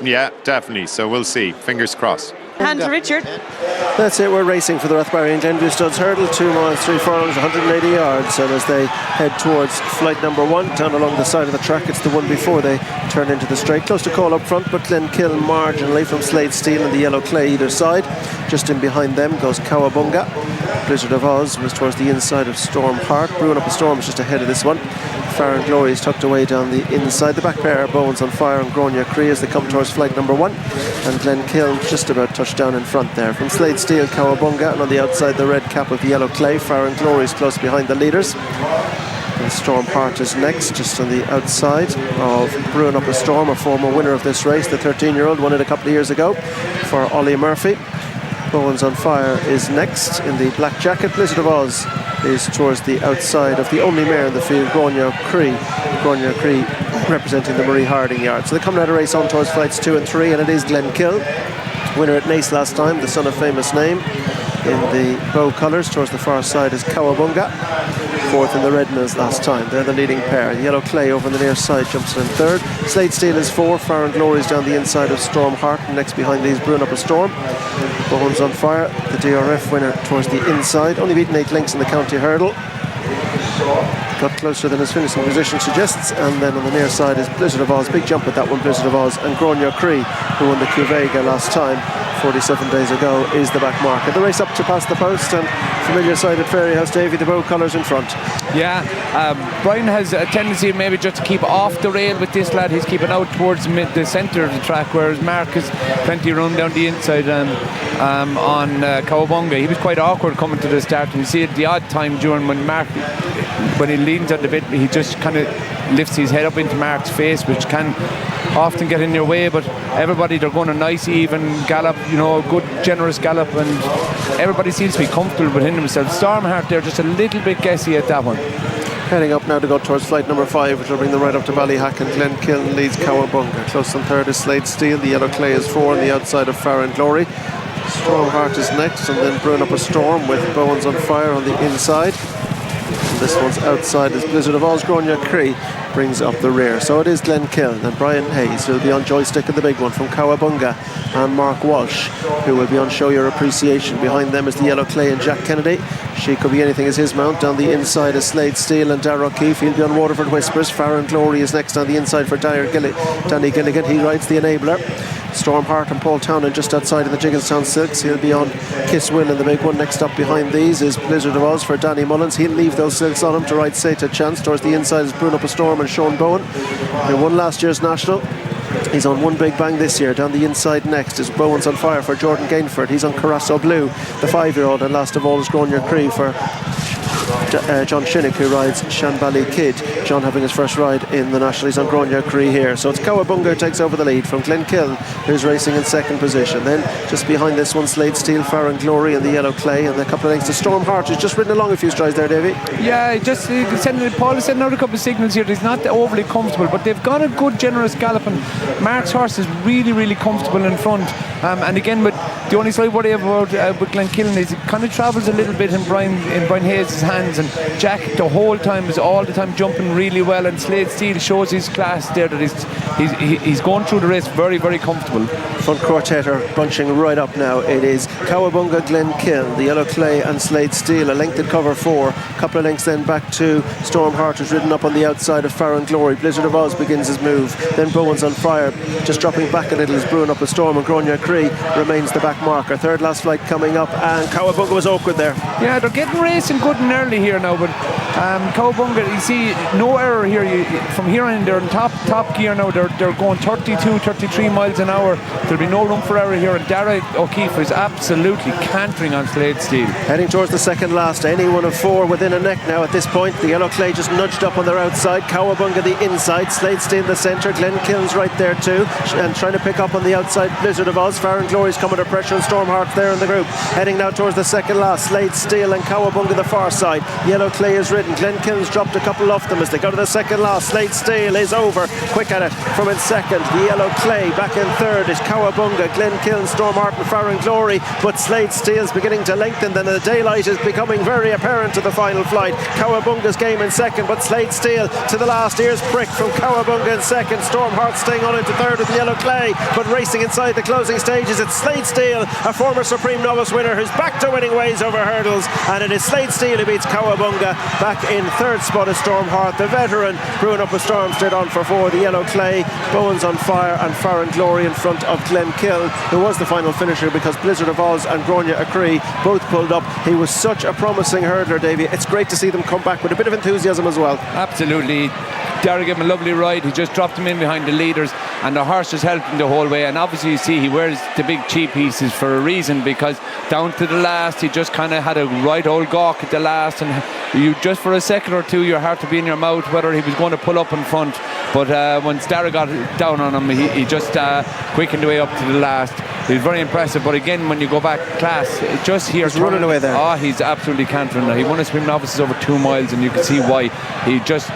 Yeah, definitely. So we'll see. Fingers crossed. And Richard. That's it, we're racing for the Rathbarry Glenview Studs Hurdle, 2 miles 3 furlongs, 180 yards. And as they head towards flight number 1 down along the side of the track, it's the one before they turn into the straight. Close to call up front, but Glenkill marginally from Slade Steel and the yellow clay either side. Just in behind them goes Kawaboomga. Blizzard of Oz was towards the inside of Storm Heart. Brewing Up a Storm is just ahead of this one. Far and Glory is tucked away down the inside. The back pair are Bones on Fire and Gronya Cree as they come towards flight number 1. And Glenkill just about touched down in front there. From Slade Steel, Kawaboomga, and on the outside the red cap of the yellow clay. Far and Glory is close behind the leaders. And Storm Heart is next, just on the outside of Brewing Up a Storm, a former winner of this race. The 13-year-old won it a couple of years ago for Ollie Murphy. Bones on Fire is next in the black jacket. Blizzard of Oz is towards the outside of the only mare in the field, Gronya Cree. Gronya Cree representing the Marie Harding yard. So they're coming out of race on towards flights 2 and 3, and it is Glenkill, winner at Naas last time, the son of famous name. In the bow colours towards the far side is Kawaboomga, 4th in the red nose last time. They're the leading pair. The yellow clay over on the near side jumps in 3rd. Slade Steel is 4. Far and Glory is down the inside of Storm Heart, and next behind these Brewing Up a Storm. Bones on Fire, the DRF winner, towards the inside. Only beaten 8 lengths in the county hurdle. Got closer than his finishing position suggests. And then on the near side is Blizzard of Oz. Big jump at that one, Blizzard of Oz. And Gronya Cree, who won the Kawaboomga last time 47 days ago, is the back marker. The race up to past the post, and familiar side at Fairyhouse, Davy, the bow colours in front. Yeah, Brian has a tendency maybe just to keep off the rail with this lad. He's keeping out towards the centre of the track, whereas Mark is plenty of room down the inside on Kawaboomga. He was quite awkward coming to the start, and you see at the odd time during when he leans on the bit, he just kind of lifts his head up into Mark's face, which can often get in your way. But everybody, they're going a nice even gallop, you know, a good generous gallop, and everybody seems to be comfortable within themselves. Storm Heart there just a little bit guessy at that one. Heading up now to go towards flight number 5, which will bring them right up to Ballyhack, and Glenkill leads Kawaboomga. Close on 3rd is Slade Steel. The yellow clay is 4 on the outside of Far and Glory. Storm Heart is next, and then Brewing Up a Storm with Bones on Fire on the inside. And this one's outside as Blizzard of Oz. Gronya Cree brings up the rear. So it is Glenkill and Brian Hayes who will be on joystick in the big one from Kawaboomga, and Mark Walsh who will be on Show Your Appreciation. Behind them is the yellow clay and Jack Kennedy. She Could Be Anything is his mount. Down the inside is Slade Steel and Darragh O'Keeffe. He'll be on Waterford Whispers. Far and Glory is next on the inside for Danny Gilligan. He rides the Enabler. Storm Heart and Paul Townend just outside in the Jigginstown Silks. He'll be on Kiss Will in the big one. Next up behind these is Blizzard of Oz for Danny Mullins. He'll leave those silks on him to ride Seta Chance. Towards the inside is Brewing Up a Storm and Sean Bowen, who won last year's National. He's on One Big Bang this year. Down the inside next is Bowen's on Fire for Jordan Gainford. He's on Carasso Blue, the 5-year-old. And last of all is Gronya Cree for John Shinnick, who rides Shanbally Kid. John having his first ride in the National. He's on Gronya Cree here. So it's Kawaboomga who takes over the lead from Glenkill, who's racing in 2nd position. Then just behind this one, Slade Steel, Far and Glory and the yellow clay, and a couple of lengths to Storm Heart, who's just ridden along a few strides there, Davy. Yeah, Paul is sending out a couple of signals here. He's not overly comfortable, but they've got a good generous gallop, and Mark's horse is really, really comfortable in front. And again, with the only slight worry about with Glenkill is it kind of travels a little bit in Brian Hayes' hands, and Jack the whole time is all the time jumping really well, and Slade Steel shows his class there that he's going through the race very, very comfortable. Front quartet are bunching right up now. It is Kawaboomga, Glenkill, the yellow clay and Slade Steel. A length at cover 4. A couple of lengths then back to Storm Heart, who's ridden up on the outside of Far and Glory. Blizzard of Oz begins his move. Then Bowen's on Fire, just dropping back a little, is Brewing Up a Storm, and Gronya Cree remains the back marker. 3rd last flight coming up, and Kawaboomga was awkward there. Yeah, they're getting racing good and early here now, but Kawaboomga, you see no error here. From here on, they're in top gear now. They're going 32, 33 miles an hour. There'll be no room for error here, and Darragh O'Keeffe is absolutely cantering on Slade Steel. Heading towards the 2nd last. Any one of 4 within a neck now at this point. The yellow clay just nudged up on their outside. Kawaboomga the inside. Slade Steel the centre. Glenkill's right there too, and trying to pick up on the outside Blizzard of Oz. Far and Glory's coming under pressure, and Storm Heart there in the group. Heading now towards the 2nd last. Slade Steel and Kawaboomga the far side. Yellow clay is ridden ridden. Glenkiln's dropped a couple off them as they go to the second last. Slade Steel is over, quick at it from in second. The Yellow Clay back in third is Kawaboomga, Glenkiln, Storm Heart and Farron Glory, but Slade Steel's beginning to lengthen, then the daylight is becoming very apparent to the final flight. Kawaboomga's game in second, but Slade Steel to the last. Ears prick from Kawaboomga in second. Storm Heart staying on into third with the Yellow Clay, but racing inside the closing stages, it's Slade Steel, a former Supreme Novice winner who's back to winning ways over hurdles, and it is Slade Steel who beats Kawaboomga. Back in third spot is Storm Heart, the veteran, brewing up a storm, straight on for four. The Yellow Clay, Bowen's on fire, and Farron Glory in front of Glenkiln, who was the final finisher because Blizzard of Oz and Gráinne Acree both pulled up. He was such a promising hurdler, Davy. It's great to see them come back with a bit of enthusiasm as well. Absolutely. Darragh gave him a lovely ride. He just dropped him in behind the leaders, and the horse just helped him the whole way. And obviously you see he wears the big cheap pieces for a reason, because down to the last he just kind of had a right old gawk at the last, and you just for a second or two your heart to be in your mouth whether he was going to pull up in front. But once Darragh got down on him, he just quickened the way up to the last. He was very impressive. But again, when you go back class, just here he's running away there. Oh, he's absolutely cantering. He won a swim novices over 2 miles, and you can see why. He just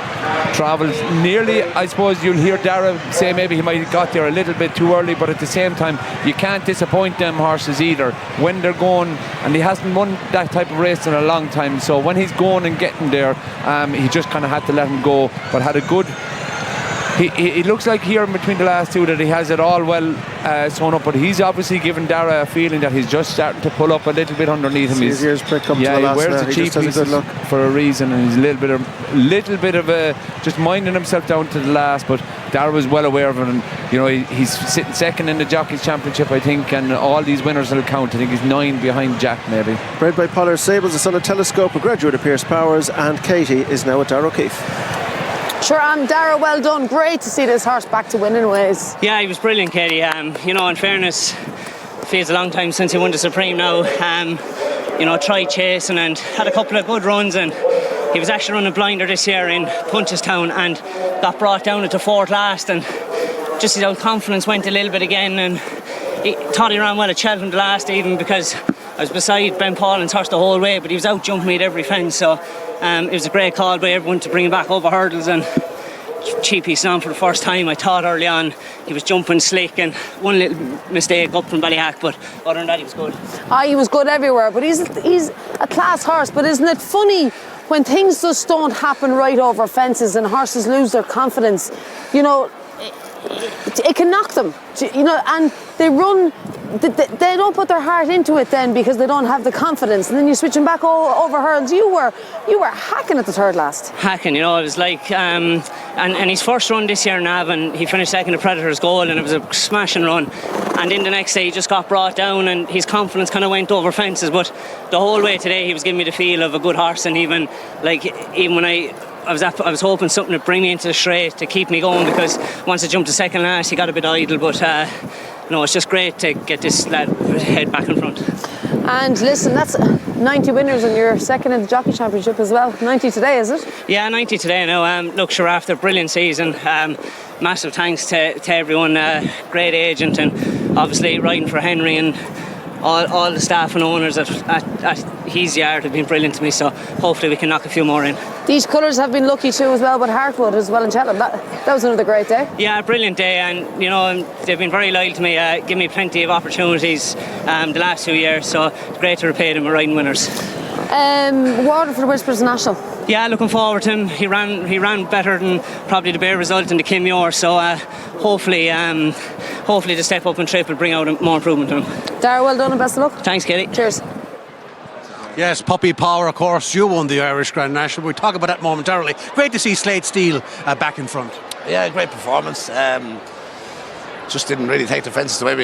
travels nearly, I suppose you'll hear Darragh say maybe he might have got there a little bit too early, but at the same time you can't disappoint them horses either when they're going, and he hasn't won that type of race in a long time, so when he's going and getting there, he just kind of had to let him go, but had a good. He looks like here in between the last two that he has it all well sewn up, but he's obviously given Darragh a feeling that he's just starting to pull up a little bit underneath him. His ears prick up to the he last wears now. the He cheap just has a good look for a reason, and he's a little bit of a just minding himself down to the last. But Darragh was well aware of it, and you know he's sitting second in the Jockeys Championship, I think, and all these winners will count. I think he's 9 behind Jack maybe. Bred by Pollard Sables, the son of Telescope, a graduate of Pierce Powers, and Katie is now with Darragh O'Keeffe. Sure, Darragh, well done. Great to see this horse back to winning ways. Yeah, he was brilliant, Katie. You know, in fairness, it feels a long time since he won the Supreme now. You know, tried chasing and had a couple of good runs, and he was actually running blinder this year in Punchestown and got brought down at the fourth last, and just his old confidence went a little bit again, and he thought he ran well at Cheltenham the last, even because I was beside Ben Paulin's horse the whole way, but he was out jumping me at every fence, so it was a great call by everyone to bring him back over hurdles, and cheap piece on for the first time. I thought early on he was jumping slick, and one little mistake up from Ballyhack, but other than that he was good. He was good everywhere, but he's a class horse. But isn't it funny when things just don't happen right over fences and horses lose their confidence? You know, it can knock them, you know, and they run, they don't put their heart into it then because they don't have the confidence, and then you switch them back over hurdles. You were hacking at the third last. Hacking, you know, it was like and his first run this year in Navan, he finished second at Predator's Goal, and it was a smashing run, and in the next day he just got brought down and his confidence kind of went over fences, but the whole way today he was giving me the feel of a good horse, and even when I was hoping something to bring me into the straight to keep me going, because once I jumped to second last he got a bit idle, but no, it's just great to get this lad head back in front. And listen, that's 90 winners, and you're second in the Jockey Championship as well. 90 today, is it? Yeah, 90 today now. Look, sure, after a brilliant season, massive thanks to everyone, great agent, and obviously riding for Henry, and all the staff and owners at his yard have been brilliant to me, so hopefully we can knock a few more in. These colours have been lucky too as well, but Heartwood as well in Cheltenham. That was another great day. Yeah, brilliant day, and you know they've been very loyal to me, give me plenty of opportunities the last 2 years, so it's great to repay them with riding winners. Waterford Whispers National. Yeah, looking forward to him. He ran better than probably the bare result in the Kim Muir, so hopefully the step up and trip will bring out more improvement to him. Darragh, well done and best of luck. Thanks, Katie. Cheers. Yes, Puppy Power, of course, you won the Irish Grand National. We'll talk about that momentarily. Great to see Slade Steel back in front. Yeah, great performance. Just didn't really take the fences the way we